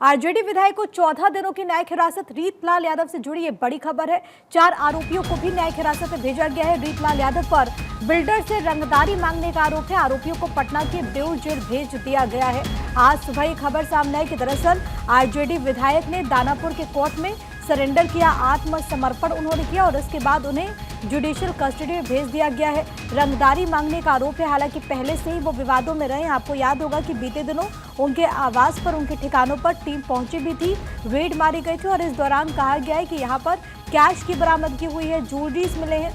RJD विधायक को 14 दिनों की न्यायिक हिरासत। रीतलाल यादव से जुड़ी ये बड़ी खबर है। 4 आरोपियों को भी न्यायिक हिरासत में भेजा गया है। रीतलाल यादव पर बिल्डर से रंगदारी मांगने का आरोप है। आरोपियों को पटना के बेऊर जेल भेज दिया गया है। आज सुबह ये खबर सामने आई कि दरअसल आरजेडी विधायक ने दानापुर के कोर्ट में सरेंडर किया, आत्मसमर्पण उन्होंने किया और उसके बाद उन्हें जुडिशियल कस्टडी में भेज दिया गया है। रंगदारी मांगने का आरोप है। हालांकि पहले से ही वो विवादों में रहे। आपको याद होगा कि बीते दिनों उनके आवास पर, उनके ठिकानों पर टीम पहुंची भी थी, रेड मारी गई थी और इस दौरान कहा गया है कि यहाँ पर कैश की बरामदगी हुई है, ज्वेलरीज मिले हैं,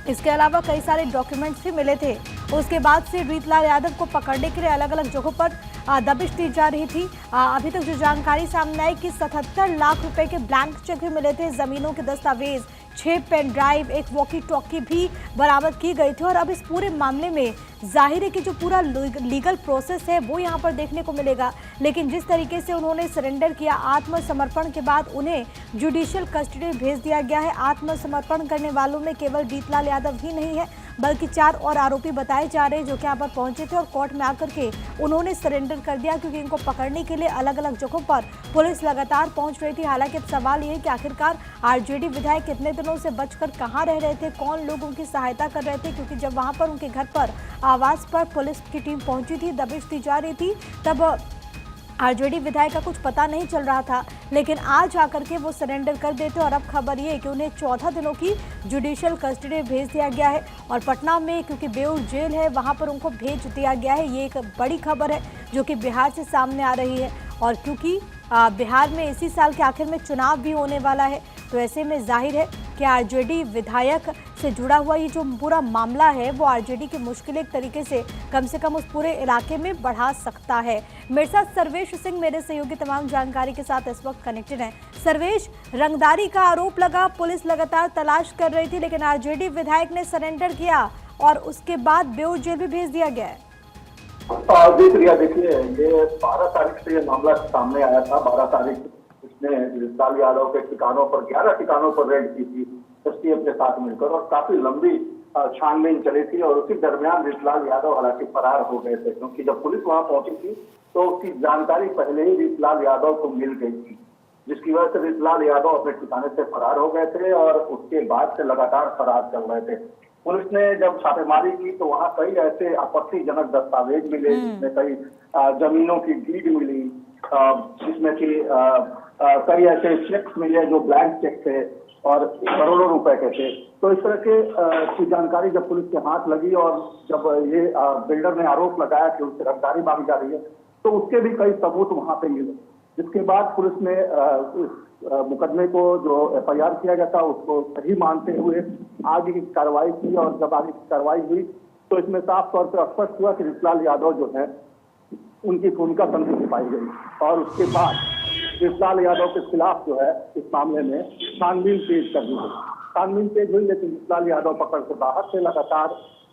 इसके अलावा कई सारे डॉक्यूमेंट्स भी मिले थे। उसके बाद से रीतलाल यादव को पकड़ने के लिए अलग अलग जगहों पर दबिश दी जा रही थी। अभी तक जो जानकारी सामने आई कि 77 लाख रुपए के ब्लैंक चेक भी मिले थे, जमीनों के दस्तावेज, 6 पेन ड्राइव, एक वॉकी टॉकी भी बरामद की गई थी। और अब इस पूरे मामले में जाहिर है कि जो पूरा लीगल प्रोसेस है वो यहाँ पर देखने को मिलेगा। लेकिन जिस तरीके से उन्होंने सरेंडर किया, आत्मसमर्पण के बाद उन्हें जुडिशियल कस्टडी में भेज दिया गया है। आत्मसमर्पण करने वालों में केवल रीतलाल यादव ही नहीं है, बल्कि 4 और आरोपी बताए जा रहे हैं जो कि यहाँ पर पहुंचे थे और कोर्ट में आकर के उन्होंने सरेंडर कर दिया, क्योंकि इनको पकड़ने के लिए अलग अलग जगहों पर पुलिस लगातार पहुंच रही थी। हालांकि अब सवाल ये है कि आखिरकार आरजेडी विधायक कितने दिनों से बचकर कहां रह रहे थे, कौन लोग उनकी सहायता कर रहे थे, क्योंकि जब वहां पर उनके घर पर आवास पर पुलिस की टीम पहुंची थी, दबिश दी जा रही थी, तब आरजेडी विधायक का कुछ पता नहीं चल रहा था। लेकिन आज आकर के वो सरेंडर कर देते और अब खबर ये है कि उन्हें 14 दिनों की जुडिशियल कस्टडी में भेज दिया गया है और पटना में, क्योंकि बेऊर जेल है, वहां पर उनको भेज दिया गया है। ये एक बड़ी खबर है जो कि बिहार से सामने आ रही है और क्योंकि बिहार में इसी साल के आखिर में चुनाव भी होने वाला है, तो ऐसे में जाहिर है कि आरजेडी विधायक से जुड़ा हुआ ये जो पूरा मामला है वो आरजेडी की मुश्किल एक तरीके से कम उस पूरे इलाके में बढ़ा सकता है। मेरे साथ सर्वेश सिंह, मेरे सहयोगी, तमाम जानकारी के साथ इस वक्त कनेक्टेड हैं। सर्वेश, रंगदारी का आरोप लगा, पुलिस लगातार तलाश कर रही थी, लेकिन आरजेडी विधायक ने सरेंडर किया और उसके बाद बेऊर जेल भी भेज दिया गया है। जी प्रिया, देखिए ये 12 तारीख से ये मामला सामने आया था। 12 तारीख इसने रीतलाल यादव के ठिकानों पर 11 ठिकानों पर रेड की थी एसटीएफ के साथ मिलकर और काफी लंबी छानबीन चली थी और उसी दरमियान रीतलाल यादव हालांकि फरार हो गए थे, क्योंकि जब पुलिस वहां पहुंची थी तो उसकी जानकारी पहले ही रीतलाल यादव को मिल गई थी, जिसकी वजह से रीतलाल यादव अपने ठिकाने से फरार हो गए थे और उसके बाद से लगातार फरार चल रहे थे। पुलिस ने जब छापेमारी की तो वहां कई ऐसे आपत्तिजनक दस्तावेज मिले, जिसमें कई जमीनों की डीड मिली, जिसमें कि कई ऐसे चेक्स मिले जो ब्लैंक चेक थे और करोड़ों रुपए के थे। तो इस तरह की जानकारी जब पुलिस के हाथ लगी और जब ये बिल्डर ने आरोप लगाया कि उससे रंगदारी मांगी जा रही है, तो उसके भी कई सबूत वहां पे मिले, जिसके बाद पुलिस ने मुकदमे को जो एफआईआर किया गया था उसको सही मानते हुए आगे की कार्रवाई की और जब आगे की कार्रवाई हुई तो इसमें साफ तौर पर स्पष्ट हुआ कि रीतलाल यादव जो है उनकी भूमिका संदिग्ध पाई गई और उसके बाद रीतलाल यादव के खिलाफ जो है इस मामले में छानबीन तेज कर दी गई। छानबीन तेज हुई, लेकिन रीतलाल यादव पकड़ से बाहर से लगातार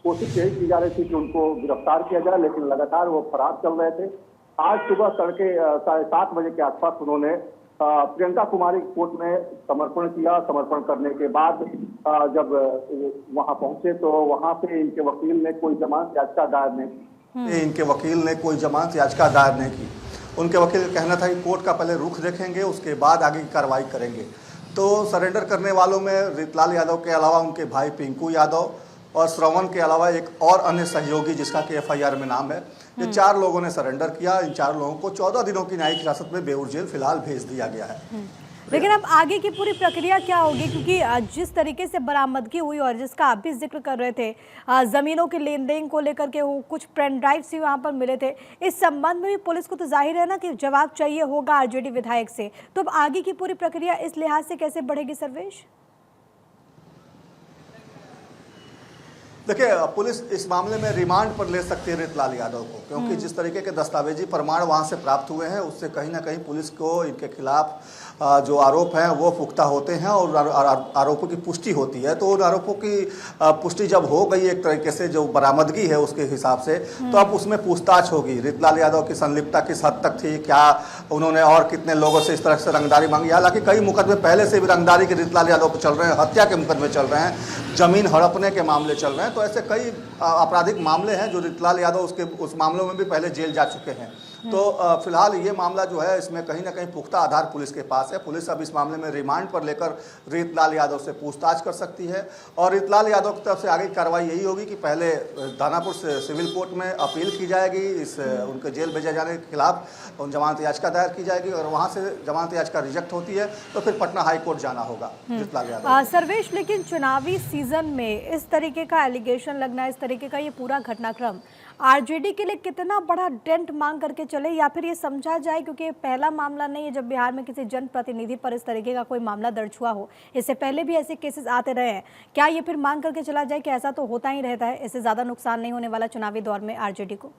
कोशिश यही की जा रही थी कि उनको गिरफ्तार किया जाए, लेकिन लगातार वो फरार चल रहे थे। आज सुबह तड़के 7:30 बजे के आसपास उन्होंने प्रियंका कुमारी कोर्ट में समर्पण किया। समर्पण करने के बाद जब वहां पहुंचे तो वहां पे इनके वकील ने कोई जमानत याचिका दायर नहीं की। उनके वकील का कहना था कि कोर्ट का पहले रुख देखेंगे, उसके बाद आगे की कार्रवाई करेंगे। तो सरेंडर करने वालों में रीतलाल यादव के अलावा उनके भाई पिंकू यादव और श्रवण के अलावा एक और अन्य सहयोगी जिसका कि एफआईआर में नाम है, ये 4 लोगों ने सरेंडर किया। इन 4 लोगों को 14 दिनों की न्यायिक हिरासत में बेऊर जेल फिलहाल भेज दिया गया है। लेकिन अब आगे की पूरी प्रक्रिया क्या होगी, क्योंकि जिस तरीके से बरामदगी हुई और जिसका आप भी जिक्र कर रहे थे, जमीनों के लेन देन को लेकर के कुछ पेन ड्राइव्स भी वहां पर मिले थे, इस संबंध में भी पुलिस को तो जाहिर है ना कि जवाब चाहिए होगा आरजेडी विधायक से। तो अब आगे की पूरी प्रक्रिया इस लिहाज से कैसे बढ़ेगी सर्वेश? देखिए, पुलिस इस मामले में रिमांड पर ले सकती है रीतलाल यादव को, क्योंकि जिस तरीके के दस्तावेजी प्रमाण वहां से प्राप्त हुए हैं उससे कहीं ना कहीं पुलिस को इनके खिलाफ जो आरोप हैं वो पुख्ता होते हैं और आरोपों की पुष्टि होती है। तो उन आरोपों की पुष्टि जब हो गई एक तरीके से, जो बरामदगी है उसके हिसाब से, तो अब उसमें पूछताछ होगी। रीतलाल यादव की संलिप्तता किस हद तक थी, क्या उन्होंने और कितने लोगों से इस तरह से रंगदारी मांगी। हालांकि कई मुकदमे पहले से भी रंगदारी के रीतलाल यादव पर चल रहे हैं, हत्या के मुकदमे चल रहे हैं, जमीन हड़पने के मामले चल रहे हैं। तो ऐसे कई आपराधिक मामले हैं जो रीतलाल यादव उस मामलों में भी पहले जेल जा चुके हैं। तो फिलहाल ये मामला जो है इसमें कहीं ना कहीं पुख्ता आधार पुलिस के पास है। पुलिस अब इस मामले में रिमांड पर लेकर रीतलाल यादव से पूछताछ कर सकती है और रीतलाल यादव की तरफ से आगे की कार्रवाई यही होगी कि पहले दानापुर से सिविल कोर्ट में अपील की जाएगी, इस उनके जेल भेजे जाने के खिलाफ उन जमानत याचिका दायर की जाएगी और वहाँ से जमानत याचिका रिजेक्ट होती है तो फिर पटना हाई कोर्ट जाना होगा रीतलाल यादव। सर्वेश, लेकिन चुनावी सीजन में इस तरीके का एलिगेशन लगना, इस तरीके का ये पूरा घटनाक्रम आरजेडी के लिए कितना बड़ा डेंट मांग करके चले, या फिर ये समझा जाए क्योंकि ये पहला मामला नहीं है जब बिहार में किसी जनप्रतिनिधि पर इस तरीके का कोई मामला दर्ज हुआ हो, इससे पहले भी ऐसे केसेस आते रहे हैं, क्या ये फिर मांग करके चला जाए कि ऐसा तो होता ही रहता है, इससे ज्यादा नुकसान नहीं होने वाला चुनावी दौर में आरजेडी को?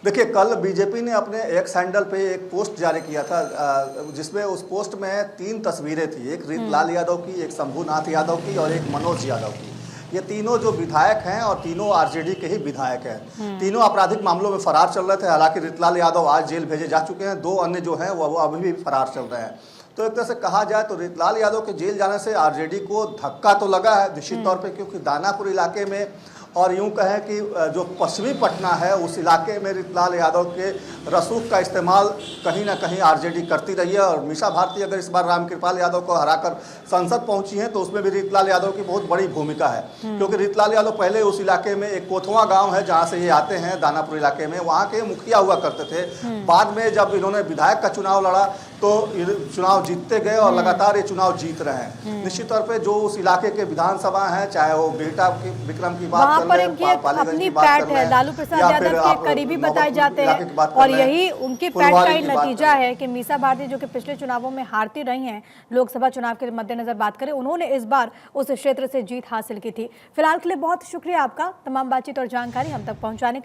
देखिए, कल बीजेपी ने अपने एक्स हैंडल पे एक पोस्ट जारी किया था जिसमें उस पोस्ट में 3 तस्वीरें थी, एक रीतलाल यादव की, एक शंभूनाथ यादव की और एक मनोज यादव की। ये तीनों जो विधायक हैं और तीनों आरजेडी के ही विधायक हैं, तीनों आपराधिक मामलों में फरार चल रहे थे। हालांकि रीतलाल यादव आज जेल भेजे जा चुके हैं, 2 अन्य जो हैं वो अभी भी फरार चल रहे हैं। तो एक तरह से कहा जाए तो रीतलाल यादव के जेल जाने से आरजेडी को धक्का तो लगा है निश्चित तौर पे, क्योंकि दानापुर इलाके में और यूं कहें कि जो पश्चिमी पटना है उस इलाके में रीतलाल यादव के रसूख का इस्तेमाल कहीं ना कहीं आरजेडी करती रही है। और मीसा भारती अगर इस बार रामकृपाल यादव को हराकर संसद पहुंची हैं तो उसमें भी रीतलाल यादव की बहुत बड़ी भूमिका है, क्योंकि रीतलाल यादव पहले उस इलाके में एक कोथवा गांव है जहां से ये आते हैं दानापुर इलाके में, वहां के मुखिया हुआ करते थे। बाद में जब इन्होंने विधायक का चुनाव लड़ा तो चुनाव जीतते गए और लगातार ये चुनाव जीत रहे हैं। निश्चित तौर पे जो उस इलाके के विधानसभा हैं, चाहे वो बिहटा की विक्रम की बात कर पर इनकी अपनी पैठ है, लालू प्रसाद यादव के करीबी बताए जाते हैं और यही उनकी पैठ का ही नतीजा है कि मीसा भारती जो कि पिछले चुनावों में हारती रही हैं, लोकसभा चुनाव के मद्देनजर बात करें, उन्होंने इस बार उस क्षेत्र से जीत हासिल की थी। फिलहाल के लिए बहुत शुक्रिया आपका तमाम बातचीत और जानकारी हम तक पहुंचाने के लिए।